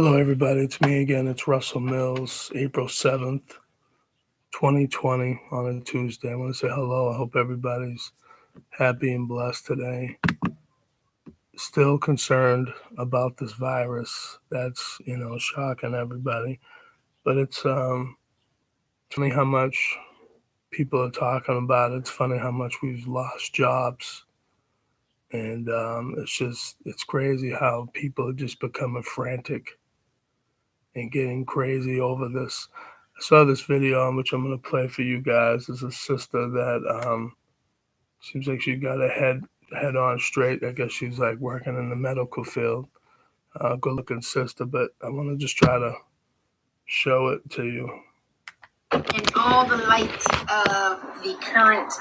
Hello, everybody. It's me again. It's Russell Mills, April 7th, 2020, on a Tuesday. I want to say hello. I hope everybody's happy and blessed today. Still concerned about this virus that's, shocking everybody. But it's funny how much people are talking about it. It's funny how much we've lost jobs. And it's crazy how people are just becoming frantic and getting crazy over this. I saw this video on which I'm going to play for you guys. There's a sister that seems like she got her head on straight. I guess she's like working in the medical field. Good looking sister, but I want to just try to show it to you. In all the light of the current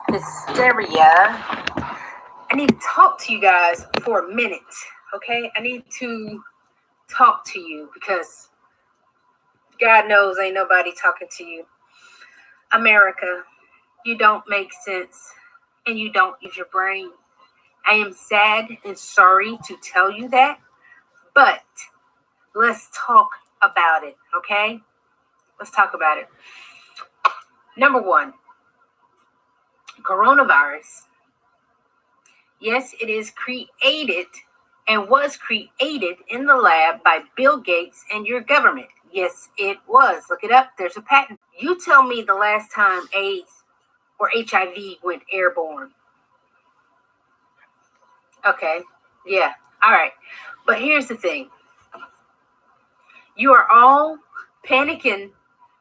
hysteria, I need to talk to you guys for a minute, okay? I need to talk to you because God knows ain't nobody talking to you. America, you don't make sense and you don't use your brain. I am sad and sorry to tell you that, but let's talk about it, okay? Let's talk about it. Number one, coronavirus. Yes, it is created and was created in the lab by Bill Gates and your government. Yes, it was. Look it up. There's a patent. You tell me the last time AIDS or HIV went airborne. Okay. Yeah. All right. But here's the thing. You are all panicking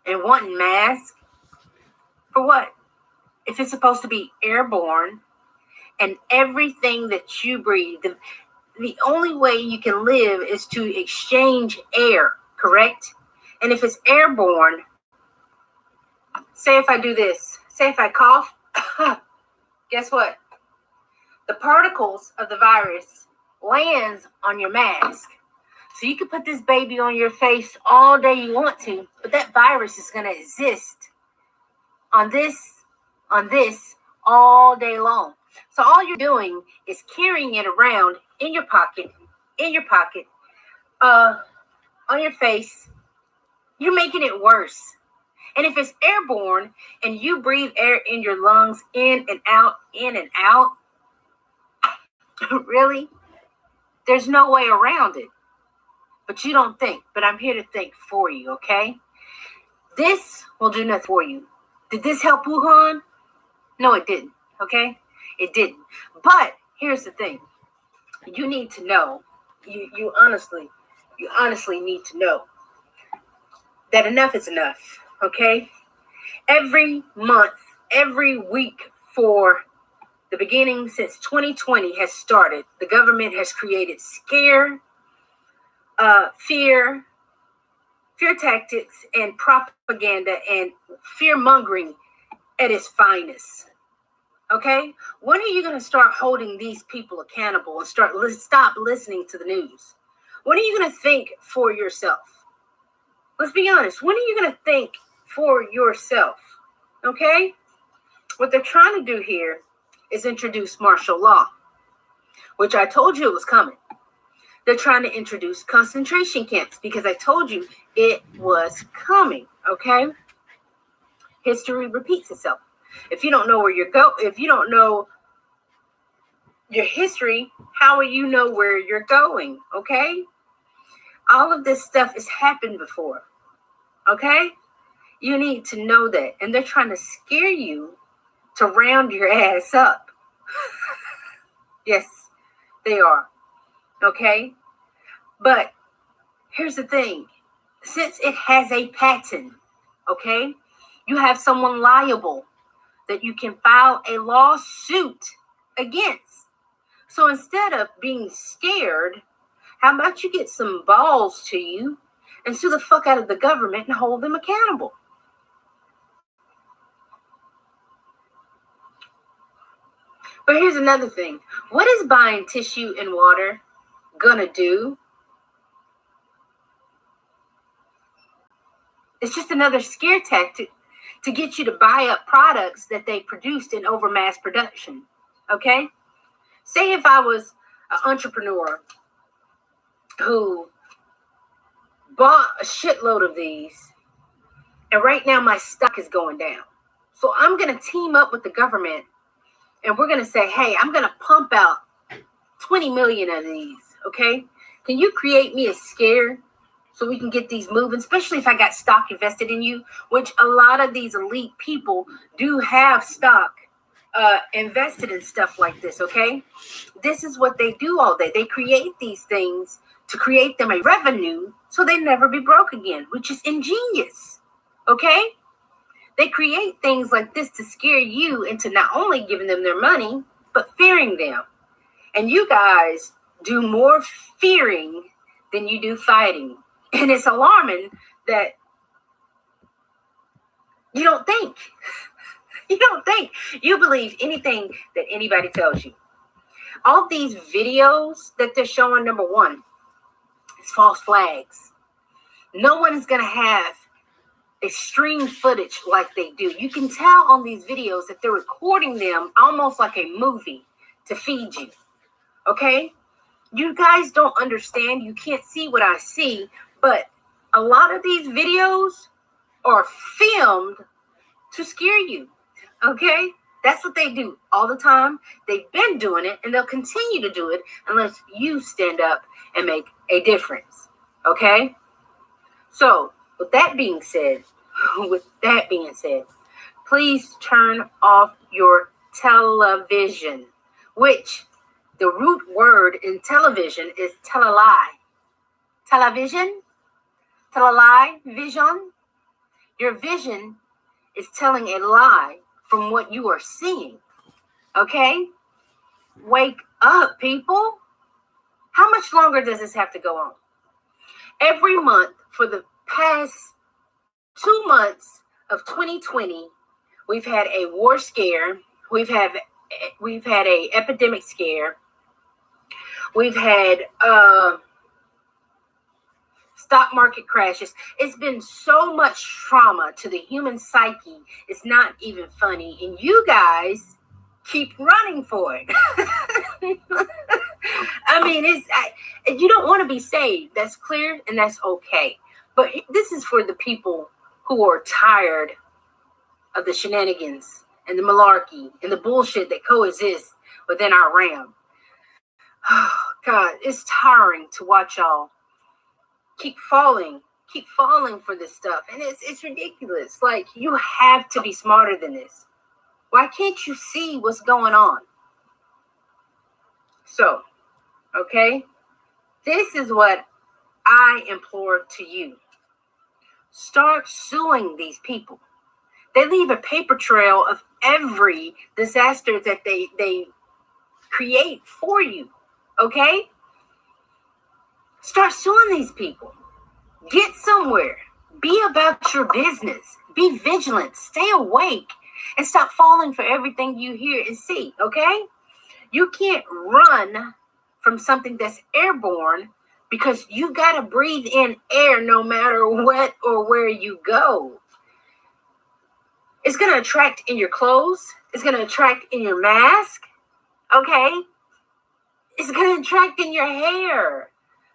and wanting masks. For what? If it's supposed to be airborne and everything that you breathe, the only way you can live is to exchange air, correct? And if it's airborne, say if I do this, say if I cough, guess what? The particles of the virus lands on your mask. So you can put this baby on your face all day you want to, but that virus is going to exist on this all day long. So all you're doing is carrying it around in your pocket, on your face. You're making it worse. And if it's airborne and you breathe air in your lungs in and out, really, there's no way around it. But you don't think. But I'm here to think for you, okay? This will do nothing for you. Did this help Wuhan? No, it didn't, okay? It didn't. But here's the thing. You need to know. You honestly need to know that enough is enough, okay? Every month, every week for the beginning since 2020 has started, the government has created fear tactics and propaganda and fear mongering at its finest. Okay? When are you going to start holding these people accountable and stop listening to the news? When are you going to think for yourself? Let's be honest. When are you going to think for yourself? Okay? What they're trying to do here is introduce martial law, which I told you it was coming. They're trying to introduce concentration camps because I told you it was coming. Okay? History repeats itself. If you don't know if you don't know your history, how will you know where you're going? Okay? All of this stuff has happened before. Okay? You need to know that. And they're trying to scare you to round your ass up. Yes, they are. Okay? But here's the thing. Since it has a patent, okay, you have someone liable that you can file a lawsuit against. So instead of being scared, how about you get some balls to you and sue the fuck out of the government and hold them accountable? But here's another thing. What is buying tissue and water gonna do? It's just another scare tactic to get you to buy up products that they produced in over mass production. Okay? Say if I was an entrepreneur who bought a shitload of these, and right now my stock is going down. So I'm going to team up with the government, and we're going to say, hey, I'm going to pump out 20 million of these, okay? Can you create me a scare so we can get these moving, especially if I got stock invested in you, which a lot of these elite people do have stock invested in stuff like this, okay? This is what they do all day. They create these things to create them a revenue so they never be broke again, which is ingenious, okay? They create things like this to scare you into not only giving them their money, but fearing them. And you guys do more fearing than you do fighting. And it's alarming that you don't think. You don't think. You believe anything that anybody tells you. All these videos that they're showing, number one, is false flags. No one is going to have extreme footage like they do. You can tell on these videos that they're recording them almost like a movie to feed you. Okay? You guys don't understand. You can't see what I see, but a lot of these videos are filmed to scare you. Okay? That's what they do all the time. They've been doing it, and they'll continue to do it unless you stand up and make a difference. Okay? So, with that being said, please turn off your television, which the root word in television is tell-a-lie. Television? Tell-a-lie? Vision? Your vision is telling a lie from what you are seeing. Okay? Wake up, people. How much longer does this have to go on? Every month for the past 2 months of 2020, we've had a war scare. We've had a epidemic scare. We've had stock market crashes. It's been so much trauma to the human psyche. It's not even funny. And you guys keep running for it. I mean, you don't want to be saved. That's clear, and that's okay. But this is for the people who are tired of the shenanigans and the malarkey and the bullshit that coexists within our realm. Oh, God, it's tiring to watch y'all keep falling for this stuff. And it's ridiculous. Like, you have to be smarter than this. Why can't you see what's going on? So, okay, this is what I implore to you. Start suing these people. They leave a paper trail of every disaster that they create for you. Okay? Start suing these people. Get somewhere. Be about your business. Be vigilant. Stay awake. And stop falling for everything you hear and see. Okay? You can't run from something that's airborne because you got to breathe in air no matter what or where you go. It's going to attract in your clothes. It's going to attract in your mask. Okay? It's going to attract in your hair.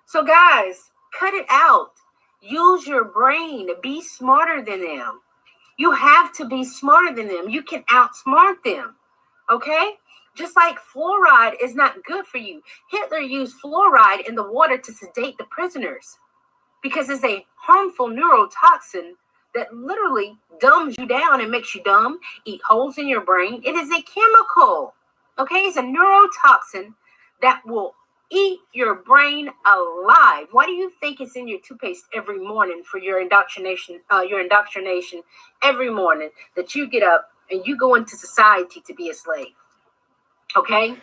So guys, cut it out. Use your brain. Be smarter than them. You have to be smarter than them. You can outsmart them. Okay? Just like fluoride is not good for you. Hitler used fluoride in the water to sedate the prisoners because it's a harmful neurotoxin that literally dumbs you down and makes you dumb, eat holes in your brain. It is a chemical. Okay? It's a neurotoxin that will eat your brain alive. Why do you think it's in your toothpaste every morning for your indoctrination every morning that you get up and you go into society to be a slave? Okay?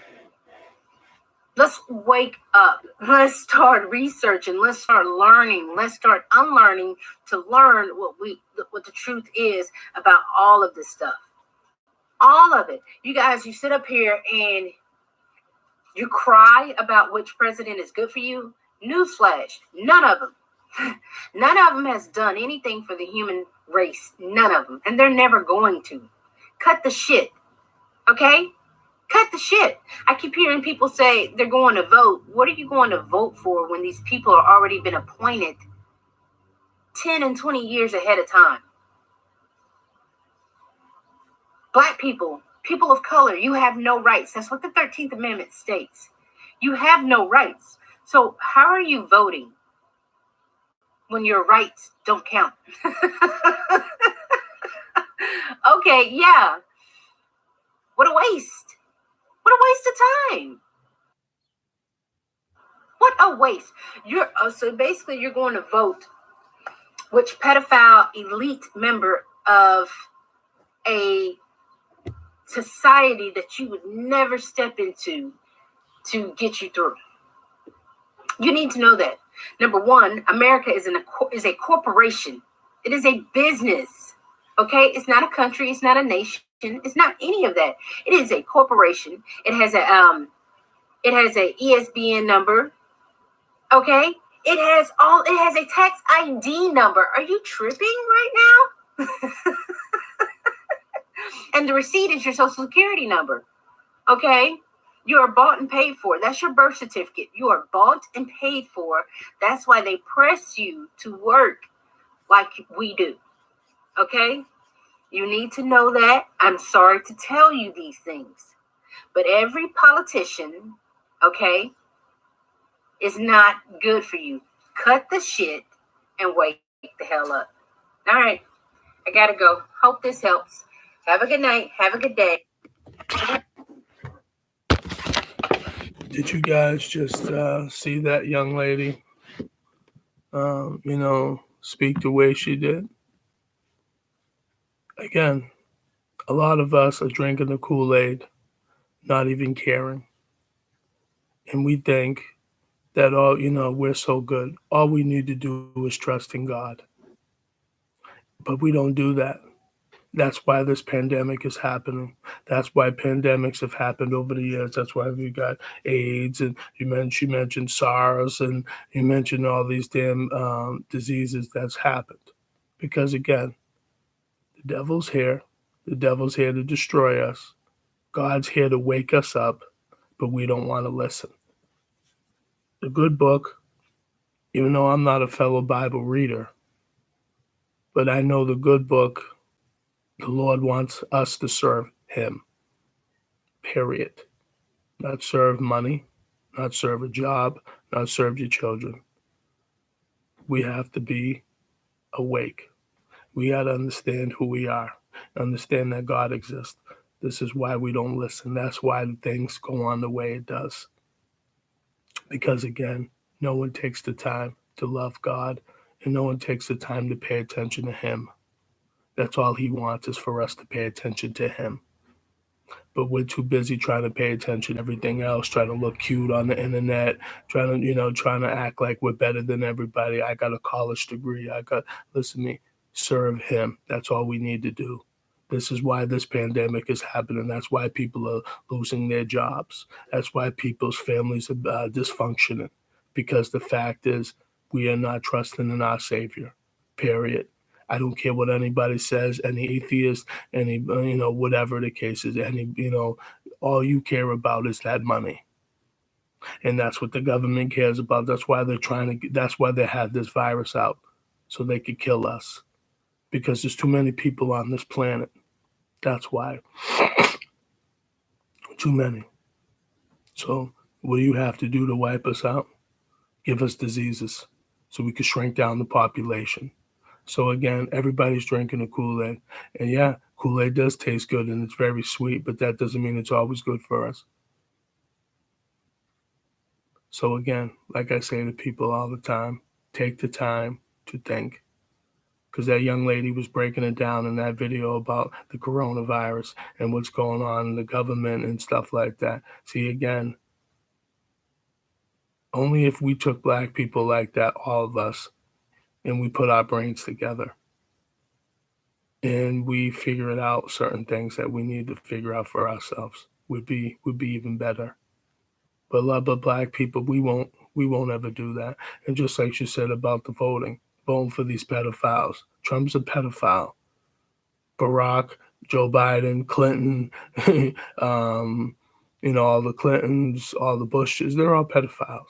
Let's wake up. Let's start researching. Let's start learning. Let's start unlearning to learn what the truth is about all of this stuff. All of it. You guys, you sit up here and you cry about which president is good for you. Newsflash, none of them. None of them has done anything for the human race. None of them. And they're never going to. Cut the shit. Okay? Cut the shit. I keep hearing people say they're going to vote. What are you going to vote for when these people are already been appointed 10 and 20 years ahead of time. Black people, people of color, you have no rights. That's what the 13th Amendment states. You have no rights. So how are you voting when your rights don't count? Okay, yeah. What a waste. What a waste of time. What a waste. So basically you're going to vote which pedophile elite member of a society that you would never step into to get you through. You need to know that. Number one, America is a corporation. It is a business. Okay, it's not a country. It's not a nation. It's not any of that. It is a corporation. It has a ESBN number. Okay, it has a tax ID number. Are you tripping right now? And the receipt is your social security number. Okay, you are bought and paid for. That's your birth certificate. You are bought and paid for. That's why they press you to work like we do. Okay, you need to know that. I'm sorry to tell you these things, but every politician, okay, is not good for you. Cut the shit and wake the hell up. All right, I gotta go. Hope this helps. Have a good night. Have a good day. Did you guys just see that young lady, speak the way she did? Again, a lot of us are drinking the Kool-Aid, not even caring. And we think that we're so good. All we need to do is trust in God. But we don't do that. That's why this pandemic is happening. That's why pandemics have happened over the years. That's why we got AIDS, and you mentioned SARS, and you mentioned all these damn diseases that's happened. Because again, the devil's here. The devil's here to destroy us. God's here to wake us up, but we don't want to listen. The good book, even though I'm not a fellow Bible reader, but I know the good book, the Lord wants us to serve him, period. Not serve money, not serve a job, not serve your children. We have to be awake. We got to understand who we are, understand that God exists. This is why we don't listen. That's why things go on the way it does. Because again, no one takes the time to love God, and no one takes the time to pay attention to him. That's all he wants, is for us to pay attention to him. But we're too busy trying to pay attention to everything else, trying to look cute on the internet, trying to act like we're better than everybody. I got a college degree. Listen to me, serve him. That's all we need to do. This is why this pandemic is happening. That's why people are losing their jobs. That's why people's families are dysfunctioning. Because the fact is, we are not trusting in our Savior, period. I don't care what anybody says, any atheist, any, whatever the case is, all you care about is that money. And that's what the government cares about. That's why that's why they have this virus out, so they could kill us. Because there's too many people on this planet. That's why. Too many. So what do you have to do to wipe us out? Give us diseases so we can shrink down the population. So again, everybody's drinking the Kool-Aid. And yeah, Kool-Aid does taste good and it's very sweet, but that doesn't mean it's always good for us. So again, like I say to people all the time, take the time to think. Because that young lady was breaking it down in that video about the coronavirus and what's going on in the government and stuff like that. See, again, only if we took Black people like that, all of us, and we put our brains together and we figure out certain things that we need to figure out for ourselves, would be even better. But Black people, we won't ever do that. And just like you said about the voting for these pedophiles. Trump's a pedophile. Barack, Joe Biden, Clinton, all the Clintons, all the Bushes, they're all pedophiles.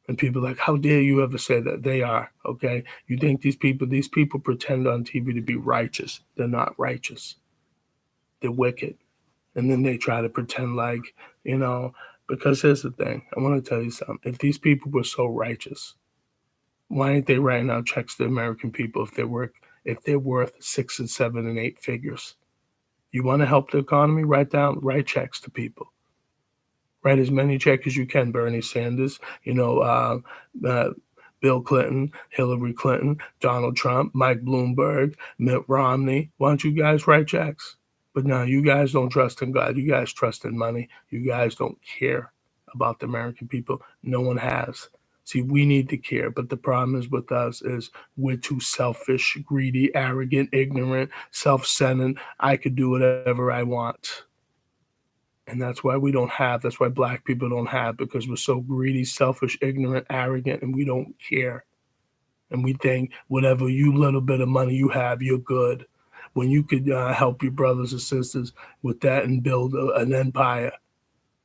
And people are like, how dare you ever say that? They are, okay? You think these people pretend on TV to be righteous. They're not righteous. They're wicked. And then they try to pretend like, because here's the thing. I want to tell you something. If these people were so righteous, why ain't they writing out checks to American people if they're worth 6 and 7 and 8 figures? You want to help the economy? Write checks to people. Write as many checks as you can. Bernie Sanders, Bill Clinton, Hillary Clinton, Donald Trump, Mike Bloomberg, Mitt Romney. Why don't you guys write checks? But no, you guys don't trust in God. You guys trust in money. You guys don't care about the American people. No one has. See, we need to care, but the problem is with us is we're too selfish, greedy, arrogant, ignorant, self-centered. I could do whatever I want. And that's why that's why black people don't have, because we're so greedy, selfish, ignorant, arrogant, and we don't care. And we think whatever little bit of money you have, you're good. When you could help your brothers and sisters with that and build an empire.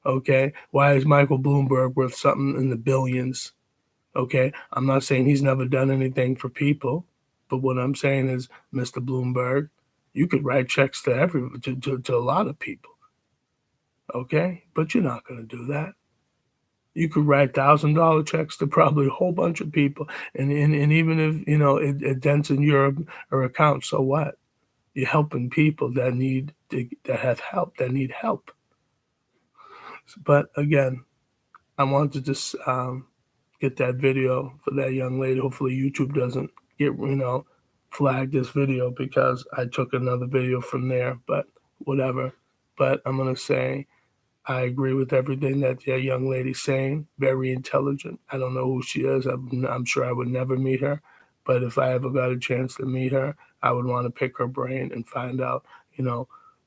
Okay? Why is Michael Bloomberg worth something in the billions? Okay? I'm not saying he's never done anything for people, but what I'm saying is, Mr. Bloomberg, you could write checks to a lot of people. Okay? But you're not going to do that. You could write $1,000 checks to probably a whole bunch of people. And even if, it dents in your account, so what? You're helping people that need help. But again, I want to just get that video for that young lady. Hopefully YouTube doesn't get, flag this video because I took another video from there, but whatever. But I'm going to say, I agree with everything that young lady's saying. Very intelligent. I don't know who she is. I'm sure I would never meet her. But if I ever got a chance to meet her, I would want to pick her brain and find out,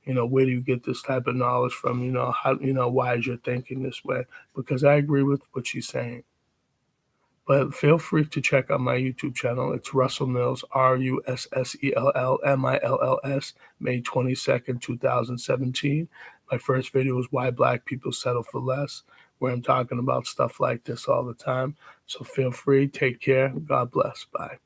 where do you get this type of knowledge from? Why is your thinking this way? Because I agree with what she's saying. But feel free to check out my YouTube channel. It's Russell Mills, RUSSELLMILLS, May 22nd, 2017. My first video was Why Black People Settle for Less, where I'm talking about stuff like this all the time. So feel free. Take care. God bless. Bye.